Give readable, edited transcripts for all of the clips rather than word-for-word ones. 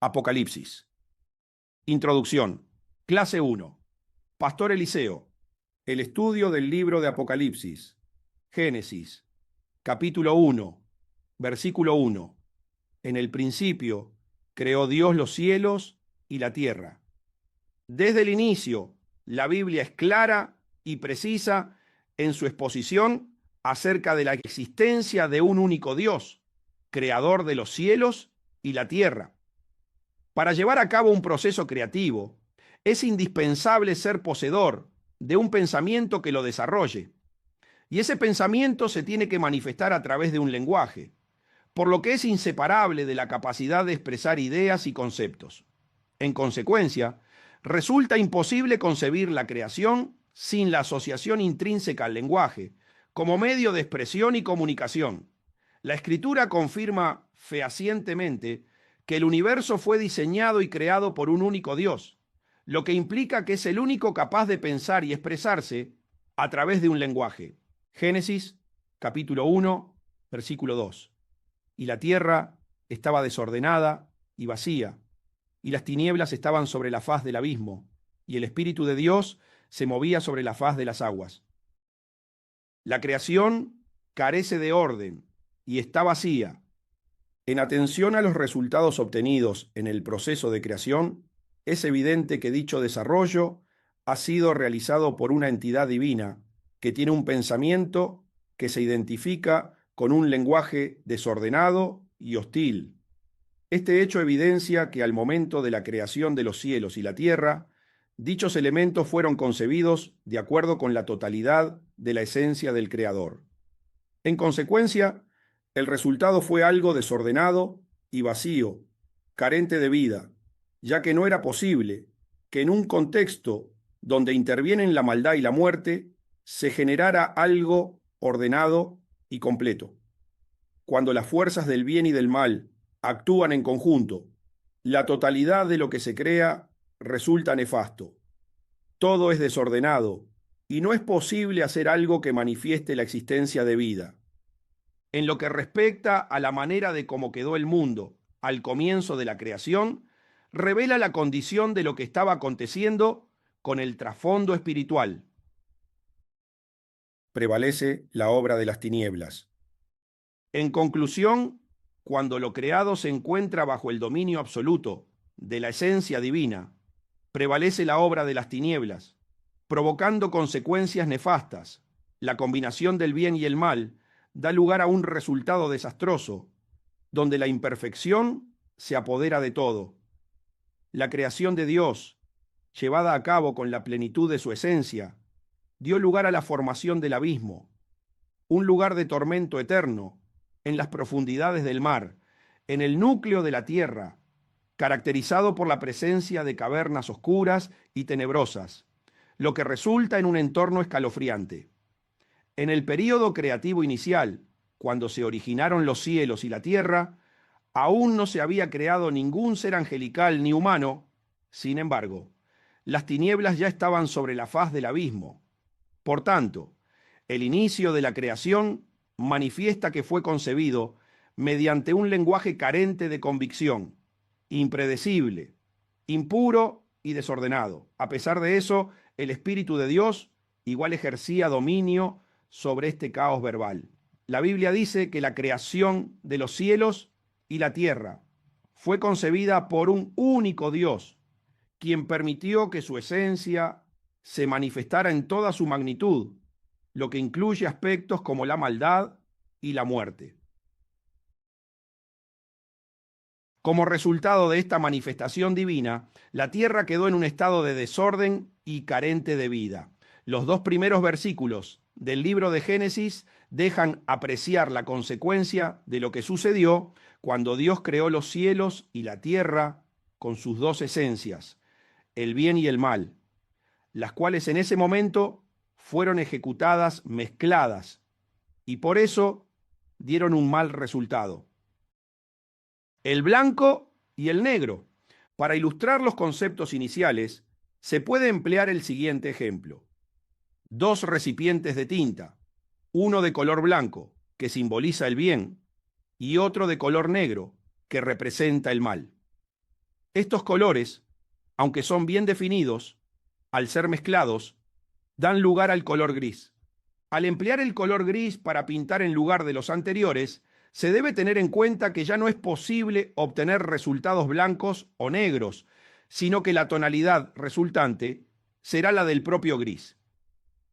Apocalipsis. Introducción. Clase 1. Pastor Eliseo. El estudio del libro de Apocalipsis. Génesis. Capítulo 1. Versículo 1. En el principio creó Dios los cielos y la tierra. Desde el inicio, la Biblia es clara y precisa en su exposición acerca de la existencia de un único Dios, creador de los cielos y la tierra. Para llevar a cabo un proceso creativo, es indispensable ser poseedor de un pensamiento que lo desarrolle. Y ese pensamiento se tiene que manifestar a través de un lenguaje, por lo que es inseparable de la capacidad de expresar ideas y conceptos. En consecuencia, resulta imposible concebir la creación sin la asociación intrínseca al lenguaje, como medio de expresión y comunicación. La Escritura confirma fehacientemente que el universo fue diseñado y creado por un único Dios, lo que implica que es el único capaz de pensar y expresarse a través de un lenguaje. Génesis, capítulo 1, versículo 2. Y la tierra estaba desordenada y vacía, y las tinieblas estaban sobre la faz del abismo, y el Espíritu de Dios se movía sobre la faz de las aguas. La creación carece de orden y está vacía. En atención a los resultados obtenidos en el proceso de creación, es evidente que dicho desarrollo ha sido realizado por una entidad divina que tiene un pensamiento que se identifica con un lenguaje desordenado y hostil. Este hecho evidencia que al momento de la creación de los cielos y la tierra, dichos elementos fueron concebidos de acuerdo con la totalidad de la esencia del Creador. En consecuencia, el resultado fue algo desordenado y vacío, carente de vida, ya que no era posible que en un contexto donde intervienen la maldad y la muerte, se generara algo ordenado y completo. Cuando las fuerzas del bien y del mal actúan en conjunto, la totalidad de lo que se crea resulta nefasto. Todo es desordenado y no es posible hacer algo que manifieste la existencia de vida. En lo que respecta a la manera de cómo quedó el mundo al comienzo de la creación, revela la condición de lo que estaba aconteciendo con el trasfondo espiritual. Prevalece la obra de las tinieblas. En conclusión, cuando lo creado se encuentra bajo el dominio absoluto de la esencia divina, prevalece la obra de las tinieblas, provocando consecuencias nefastas. La combinación del bien y el mal da lugar a un resultado desastroso, donde la imperfección se apodera de todo. La creación de Dios, llevada a cabo con la plenitud de su esencia, dio lugar a la formación del abismo, un lugar de tormento eterno, en las profundidades del mar, en el núcleo de la tierra, caracterizado por la presencia de cavernas oscuras y tenebrosas, lo que resulta en un entorno escalofriante. En el período creativo inicial, cuando se originaron los cielos y la tierra, aún no se había creado ningún ser angelical ni humano. Sin embargo, las tinieblas ya estaban sobre la faz del abismo. Por tanto, el inicio de la creación manifiesta que fue concebido mediante un lenguaje carente de convicción, impredecible, impuro y desordenado. A pesar de eso, el Espíritu de Dios igual ejercía dominio sobre este caos verbal. La Biblia dice que la creación de los cielos y la tierra fue concebida por un único Dios, quien permitió que su esencia se manifestara en toda su magnitud, lo que incluye aspectos como la maldad y la muerte. Como resultado de esta manifestación divina, la tierra quedó en un estado de desorden y carente de vida. Los dos primeros versículos del libro de Génesis dejan apreciar la consecuencia de lo que sucedió cuando Dios creó los cielos y la tierra con sus dos esencias, el bien y el mal, las cuales en ese momento fueron ejecutadas mezcladas y por eso dieron un mal resultado. El blanco y el negro. Para ilustrar los conceptos iniciales, se puede emplear el siguiente ejemplo. Dos recipientes de tinta, uno de color blanco, que simboliza el bien, y otro de color negro, que representa el mal. Estos colores, aunque son bien definidos, al ser mezclados, dan lugar al color gris. Al emplear el color gris para pintar en lugar de los anteriores, se debe tener en cuenta que ya no es posible obtener resultados blancos o negros, sino que la tonalidad resultante será la del propio gris.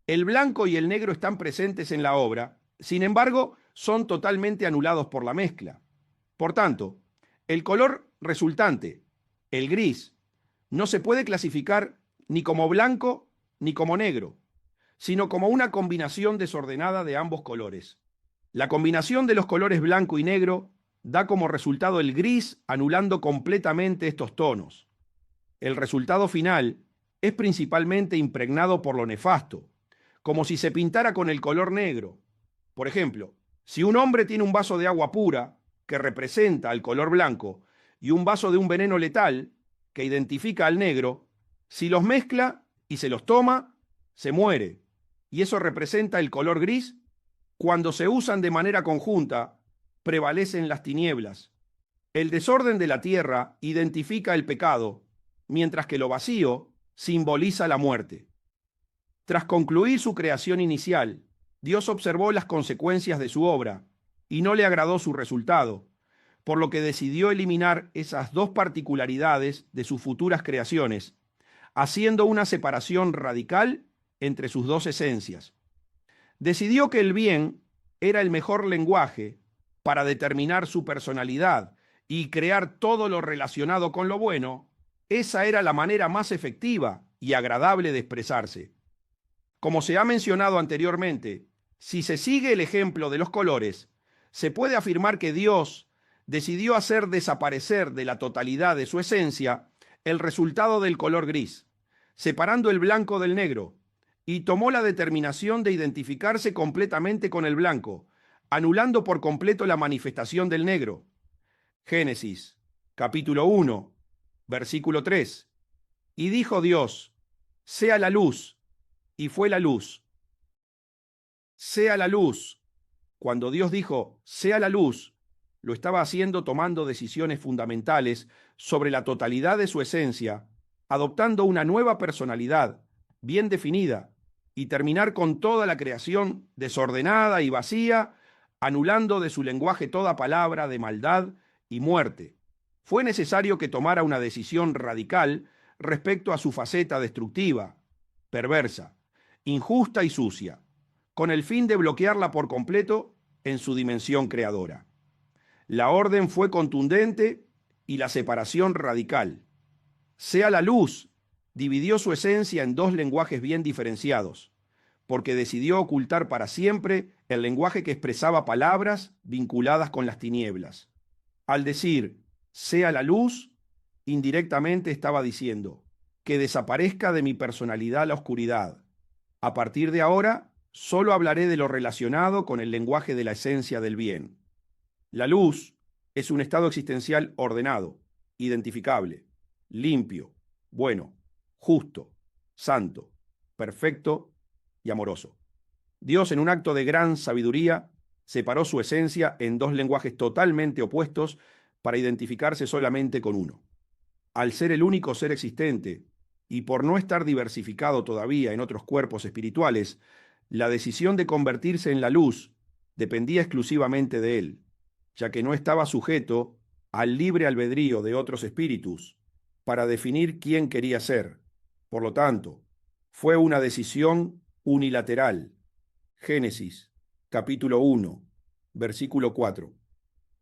El blanco y el negro están presentes en la obra, sin embargo, son totalmente anulados por la mezcla. Por tanto, el color resultante, el gris, no se puede clasificar ni como blanco ni como negro, sino como una combinación desordenada de ambos colores. La combinación de los colores blanco y negro da como resultado el gris, anulando completamente estos tonos. El resultado final es principalmente impregnado por lo nefasto, como si se pintara con el color negro. Por ejemplo, si un hombre tiene un vaso de agua pura, que representa el color blanco, y un vaso de un veneno letal, que identifica al negro, si los mezcla y se los toma, se muere. Y eso representa el color gris. Cuando se usan de manera conjunta, prevalecen las tinieblas. El desorden de la tierra identifica el pecado, mientras que lo vacío simboliza la muerte. Tras concluir su creación inicial, Dios observó las consecuencias de su obra y no le agradó su resultado, por lo que decidió eliminar esas dos particularidades de sus futuras creaciones, haciendo una separación radical entre sus dos esencias. Decidió que el bien era el mejor lenguaje para determinar su personalidad y crear todo lo relacionado con lo bueno. Esa era la manera más efectiva y agradable de expresarse. Como se ha mencionado anteriormente, si se sigue el ejemplo de los colores, se puede afirmar que Dios decidió hacer desaparecer de la totalidad de su esencia el resultado del color gris, separando el blanco del negro, y tomó la determinación de identificarse completamente con el blanco, anulando por completo la manifestación del negro. Génesis, capítulo 1, versículo 3. Y dijo Dios, sea la luz, y fue la luz. Sea la luz. Cuando Dios dijo, sea la luz, lo estaba haciendo tomando decisiones fundamentales sobre la totalidad de su esencia, adoptando una nueva personalidad bien definida, y terminar con toda la creación desordenada y vacía, anulando de su lenguaje toda palabra de maldad y muerte. Fue necesario que tomara una decisión radical respecto a su faceta destructiva, perversa, injusta y sucia, con el fin de bloquearla por completo en su dimensión creadora. La orden fue contundente y la separación radical. Sea la luz, dividió su esencia en dos lenguajes bien diferenciados, porque decidió ocultar para siempre el lenguaje que expresaba palabras vinculadas con las tinieblas. Al decir, sea la luz, indirectamente estaba diciendo, que desaparezca de mi personalidad la oscuridad. A partir de ahora, solo hablaré de lo relacionado con el lenguaje de la esencia del bien. La luz es un estado existencial ordenado, identificable, limpio, bueno, justo, santo, perfecto y amoroso. Dios, en un acto de gran sabiduría, separó su esencia en dos lenguajes totalmente opuestos para identificarse solamente con uno. Al ser el único ser existente, y por no estar diversificado todavía en otros cuerpos espirituales, la decisión de convertirse en la luz dependía exclusivamente de él, ya que no estaba sujeto al libre albedrío de otros espíritus para definir quién quería ser. Por lo tanto, fue una decisión unilateral. Génesis, capítulo 1, versículo 4.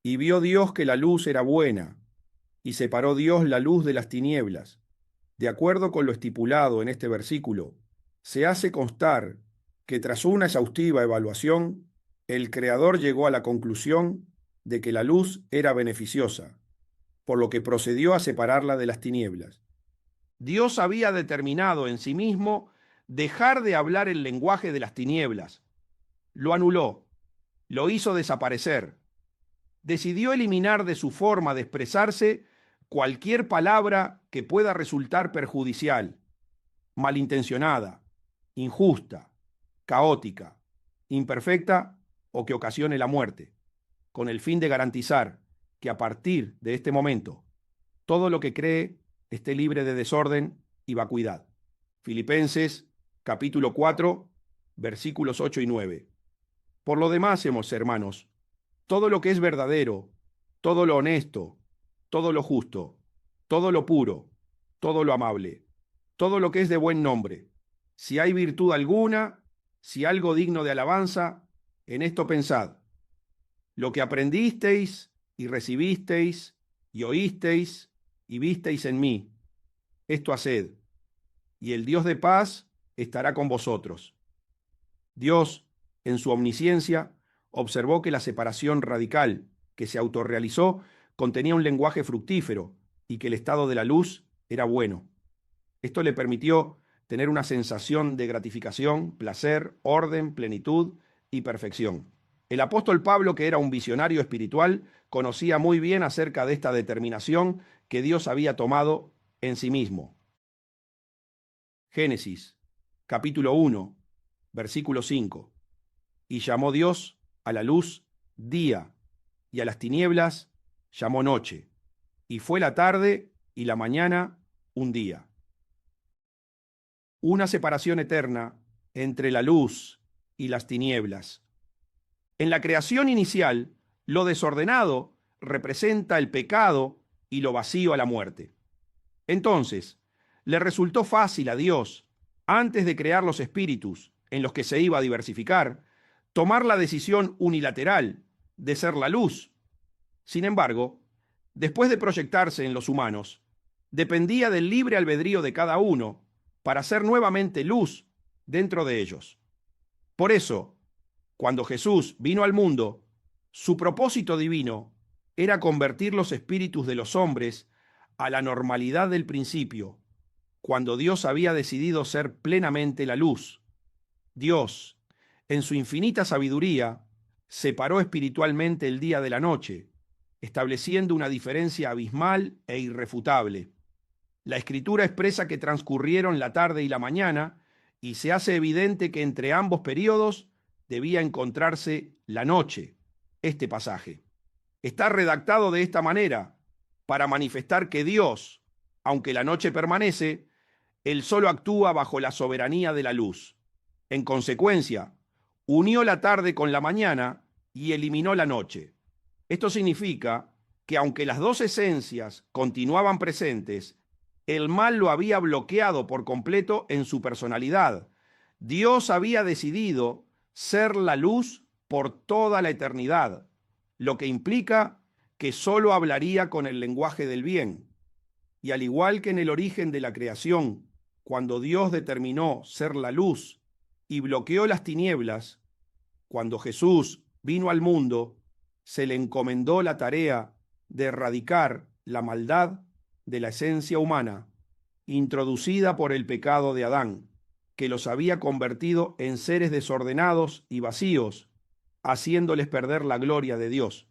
Y vio Dios que la luz era buena, y separó Dios la luz de las tinieblas. De acuerdo con lo estipulado en este versículo, se hace constar que tras una exhaustiva evaluación, el Creador llegó a la conclusión de que la luz era beneficiosa, por lo que procedió a separarla de las tinieblas. Dios había determinado en sí mismo dejar de hablar el lenguaje de las tinieblas. Lo anuló, lo hizo desaparecer. Decidió eliminar de su forma de expresarse cualquier palabra que pueda resultar perjudicial, malintencionada, injusta, caótica, imperfecta o que ocasione la muerte, con el fin de garantizar que a partir de este momento todo lo que cree esté libre de desorden y vacuidad. Filipenses capítulo 4, versículos 8 y 9. Por lo demás, hermanos, todo lo que es verdadero, todo lo honesto, todo lo justo, todo lo puro, todo lo amable, todo lo que es de buen nombre, si hay virtud alguna, si algo digno de alabanza, en esto pensad. Lo que aprendisteis y recibisteis y oísteis y visteis en mí, esto haced, y el Dios de paz estará con vosotros. Dios, en su omnisciencia, observó que la separación radical que se autorrealizó contenía un lenguaje fructífero y que el estado de la luz era bueno. Esto le permitió tener una sensación de gratificación, placer, orden, plenitud y perfección. El apóstol Pablo, que era un visionario espiritual, conocía muy bien acerca de esta determinación que Dios había tomado en sí mismo. Génesis, capítulo 1, versículo 5. Y llamó Dios a la luz día, y a las tinieblas llamó noche. Y fue la tarde y la mañana un día. Una separación eterna entre la luz y las tinieblas. En la creación inicial, lo desordenado representa el pecado y lo vacío a la muerte. Entonces, le resultó fácil a Dios, antes de crear los espíritus en los que se iba a diversificar, tomar la decisión unilateral de ser la luz. Sin embargo, después de proyectarse en los humanos, dependía del libre albedrío de cada uno para ser nuevamente luz dentro de ellos. Por eso, cuando Jesús vino al mundo, su propósito divino era convertir los espíritus de los hombres a la normalidad del principio, cuando Dios había decidido ser plenamente la luz. Dios, en su infinita sabiduría, separó espiritualmente el día de la noche, estableciendo una diferencia abismal e irrefutable. La Escritura expresa que transcurrieron la tarde y la mañana, y se hace evidente que entre ambos periodos debía encontrarse la noche. Este pasaje está redactado de esta manera para manifestar que Dios, aunque la noche permanece, Él solo actúa bajo la soberanía de la luz. En consecuencia, unió la tarde con la mañana y eliminó la noche. Esto significa que aunque las dos esencias continuaban presentes, el mal lo había bloqueado por completo en su personalidad. Dios había decidido ser la luz por toda la eternidad, lo que implica que solo hablaría con el lenguaje del bien. Y al igual que en el origen de la creación, cuando Dios determinó ser la luz y bloqueó las tinieblas, cuando Jesús vino al mundo, se le encomendó la tarea de erradicar la maldad de la esencia humana, introducida por el pecado de Adán, que los había convertido en seres desordenados y vacíos, haciéndoles perder la gloria de Dios.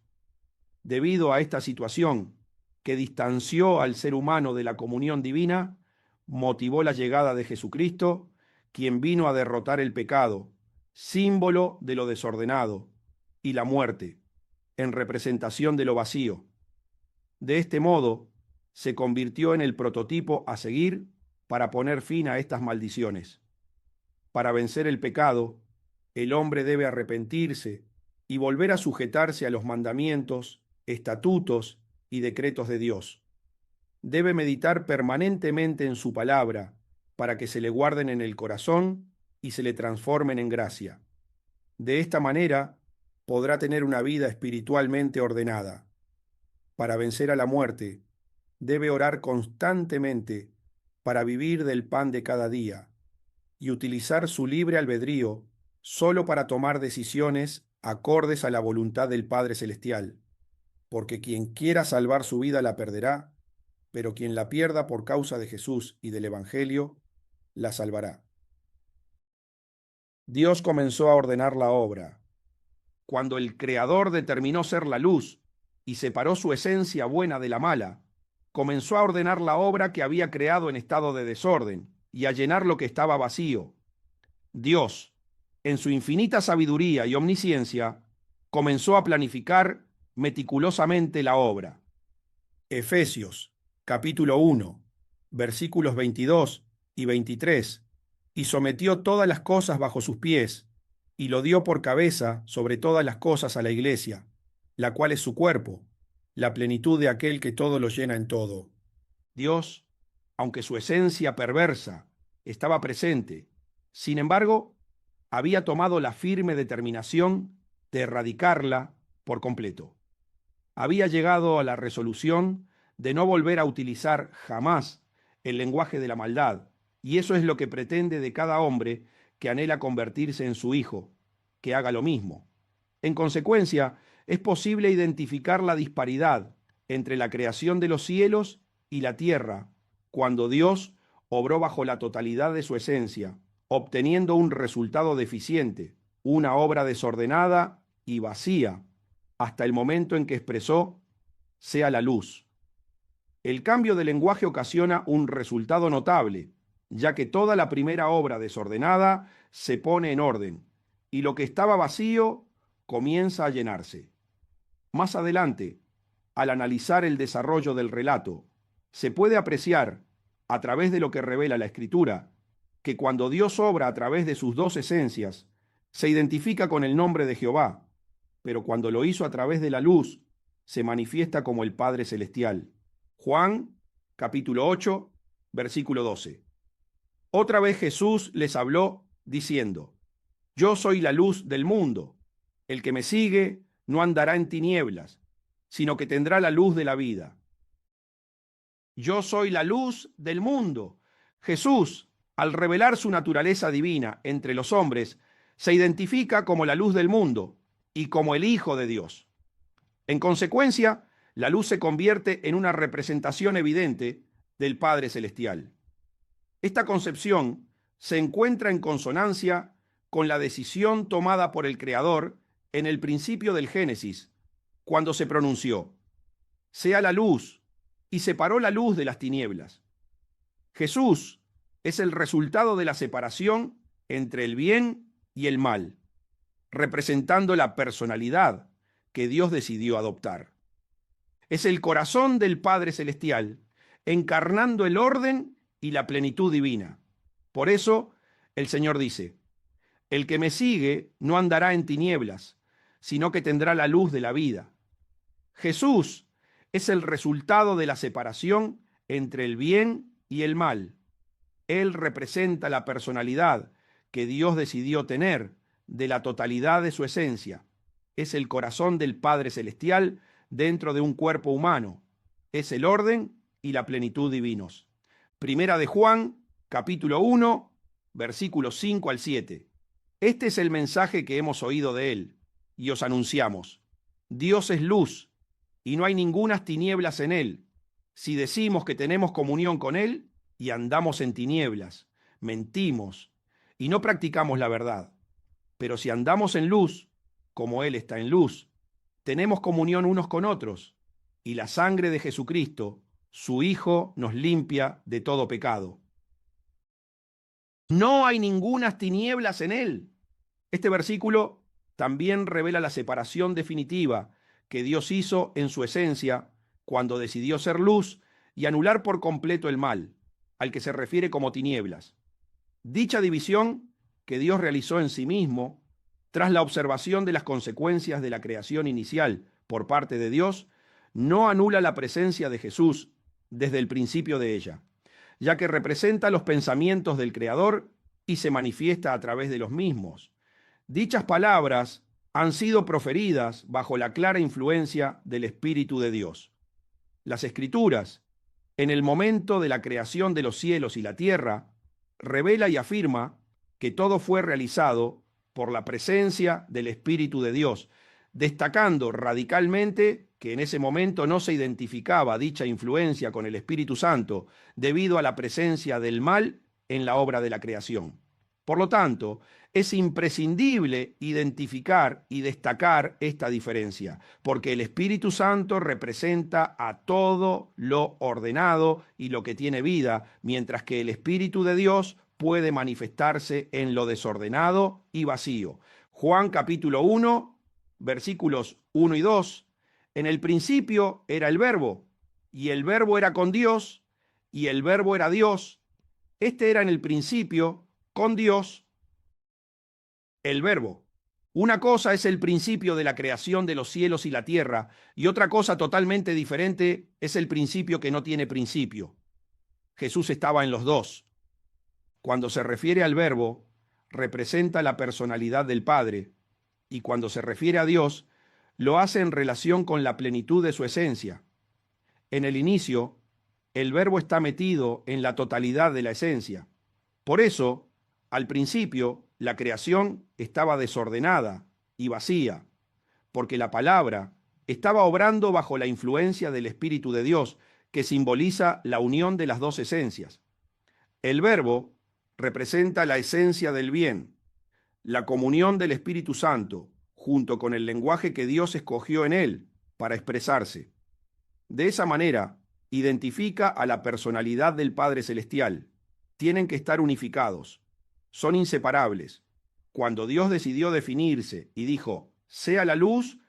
Debido a esta situación, que distanció al ser humano de la comunión divina, motivó la llegada de Jesucristo, quien vino a derrotar el pecado, símbolo de lo desordenado, y la muerte, en representación de lo vacío. De este modo, se convirtió en el prototipo a seguir para poner fin a estas maldiciones. Para vencer el pecado, el hombre debe arrepentirse y volver a sujetarse a los mandamientos, estatutos y decretos de Dios. Debe meditar permanentemente en su palabra para que se le guarden en el corazón y se le transformen en gracia. De esta manera podrá tener una vida espiritualmente ordenada. Para vencer a la muerte, debe orar constantemente para vivir del pan de cada día y utilizar su libre albedrío solo para tomar decisiones acordes a la voluntad del Padre Celestial, porque quien quiera salvar su vida la perderá, pero quien la pierda por causa de Jesús y del Evangelio, la salvará. Dios comenzó a ordenar la obra. Cuando el Creador determinó ser la luz y separó su esencia buena de la mala, comenzó a ordenar la obra que había creado en estado de desorden y a llenar lo que estaba vacío. Dios, en su infinita sabiduría y omnisciencia, comenzó a planificar meticulosamente la obra. Efesios, capítulo 1, versículos 22 y 23, y sometió todas las cosas bajo sus pies, y lo dio por cabeza sobre todas las cosas a la iglesia, la cual es su cuerpo, la plenitud de aquel que todo lo llena en todo. Dios, aunque su esencia perversa estaba presente, sin embargo, había tomado la firme determinación de erradicarla por completo. Había llegado a la resolución de no volver a utilizar jamás el lenguaje de la maldad, y eso es lo que pretende de cada hombre que anhela convertirse en su hijo, que haga lo mismo. En consecuencia, es posible identificar la disparidad entre la creación de los cielos y la tierra, cuando Dios obró bajo la totalidad de su esencia, obteniendo un resultado deficiente, una obra desordenada y vacía, hasta el momento en que expresó: sea la luz. El cambio de lenguaje ocasiona un resultado notable, ya que toda la primera obra desordenada se pone en orden, y lo que estaba vacío comienza a llenarse. Más adelante, al analizar el desarrollo del relato, se puede apreciar, a través de lo que revela la Escritura, que cuando Dios obra a través de sus dos esencias, se identifica con el nombre de Jehová, pero cuando lo hizo a través de la luz, se manifiesta como el Padre Celestial. Juan, capítulo 8, versículo 12. Otra vez Jesús les habló diciendo: yo soy la luz del mundo. El que me sigue no andará en tinieblas, sino que tendrá la luz de la vida. Yo soy la luz del mundo. Jesús, al revelar su naturaleza divina entre los hombres, se identifica como la luz del mundo y como el Hijo de Dios. En consecuencia, la luz se convierte en una representación evidente del Padre Celestial. Esta concepción se encuentra en consonancia con la decisión tomada por el Creador en el principio del Génesis, cuando se pronunció: sea la luz, y separó la luz de las tinieblas. Jesús es el resultado de la separación entre el bien y el mal, representando la personalidad que Dios decidió adoptar. Es el corazón del Padre Celestial, encarnando el orden y la plenitud divina. Por eso, el Señor dice: el que me sigue no andará en tinieblas, sino que tendrá la luz de la vida. Jesús es el resultado de la separación entre el bien y el mal. Él representa la personalidad que Dios decidió tener de la totalidad de su esencia. Es el corazón del Padre Celestial dentro de un cuerpo humano. Es el orden y la plenitud divinos. Primera de Juan, capítulo 1, versículos 5 al 7. Este es el mensaje que hemos oído de él y os anunciamos: Dios es luz y no hay ningunas tinieblas en él. Si decimos que tenemos comunión con él y andamos en tinieblas, mentimos y no practicamos la verdad. Pero si andamos en luz, como él está en luz, tenemos comunión unos con otros, y la sangre de Jesucristo, su Hijo, nos limpia de todo pecado. No hay ningunas tinieblas en él. Este versículo también revela la separación definitiva que Dios hizo en su esencia cuando decidió ser luz y anular por completo el mal, al que se refiere como tinieblas. Dicha división que Dios realizó en sí mismo, tras la observación de las consecuencias de la creación inicial por parte de Dios, no anula la presencia de Jesús desde el principio de ella, ya que representa los pensamientos del Creador y se manifiesta a través de los mismos. Dichas palabras han sido proferidas bajo la clara influencia del Espíritu de Dios. Las Escrituras, en el momento de la creación de los cielos y la tierra, revela y afirma que todo fue realizado por la presencia del Espíritu de Dios, destacando radicalmente que en ese momento no se identificaba dicha influencia con el Espíritu Santo debido a la presencia del mal en la obra de la creación. Por lo tanto, es imprescindible identificar y destacar esta diferencia, porque el Espíritu Santo representa a todo lo ordenado y lo que tiene vida, mientras que el Espíritu de Dios puede manifestarse en lo desordenado y vacío. Juan capítulo 1, versículos 1 y 2. En el principio era el Verbo, y el Verbo era con Dios, y el Verbo era Dios. Este era en el principio con Dios. El Verbo. Una cosa es el principio de la creación de los cielos y la tierra, y otra cosa totalmente diferente es el principio que no tiene principio. Jesús estaba en los dos. Cuando se refiere al Verbo, representa la personalidad del Padre, y cuando se refiere a Dios, lo hace en relación con la plenitud de su esencia. En el inicio, el Verbo está metido en la totalidad de la esencia. Por eso, al principio, la creación estaba desordenada y vacía, porque la palabra estaba obrando bajo la influencia del Espíritu de Dios, que simboliza la unión de las dos esencias. El Verbo representa la esencia del bien, la comunión del Espíritu Santo, junto con el lenguaje que Dios escogió en él para expresarse. De esa manera, identifica a la personalidad del Padre Celestial. Tienen que estar unificados. Son inseparables. Cuando Dios decidió definirse y dijo, sea la luz,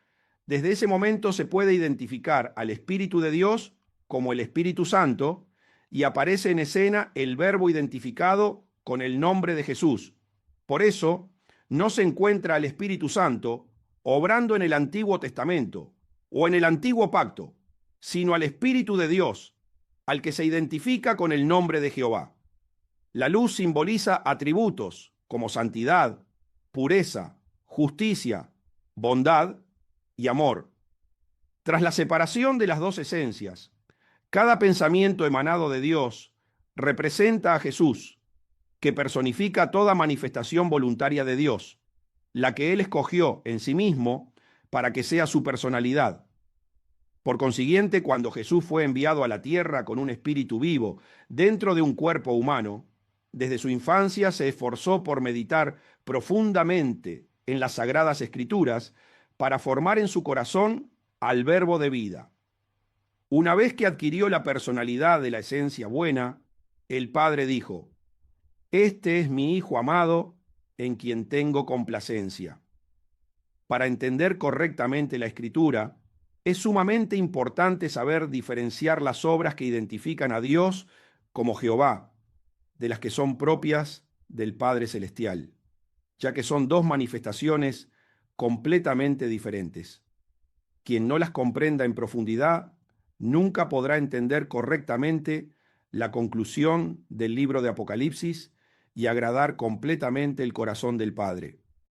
desde ese momento se puede identificar al Espíritu de Dios como el Espíritu Santo y aparece en escena el Verbo identificado con el nombre de Jesús. Por eso, no se encuentra al Espíritu Santo obrando en el Antiguo Testamento o en el Antiguo Pacto, sino al Espíritu de Dios, al que se identifica con el nombre de Jehová. La luz simboliza atributos como santidad, pureza, justicia, bondad y amor. Tras la separación de las dos esencias, cada pensamiento emanado de Dios representa a Jesús, que personifica toda manifestación voluntaria de Dios, la que Él escogió en sí mismo para que sea su personalidad. Por consiguiente, cuando Jesús fue enviado a la tierra con un espíritu vivo dentro de un cuerpo humano, desde su infancia se esforzó por meditar profundamente en las Sagradas Escrituras para formar en su corazón al Verbo de vida. Una vez que adquirió la personalidad de la esencia buena, el Padre dijo, este es mi Hijo amado, en quien tengo complacencia. Para entender correctamente la Escritura, es sumamente importante saber diferenciar las obras que identifican a Dios como Jehová, de las que son propias del Padre Celestial, ya que son dos manifestaciones completamente diferentes. Quien no las comprenda en profundidad nunca podrá entender correctamente la conclusión del libro de Apocalipsis y agradar completamente el corazón del Padre.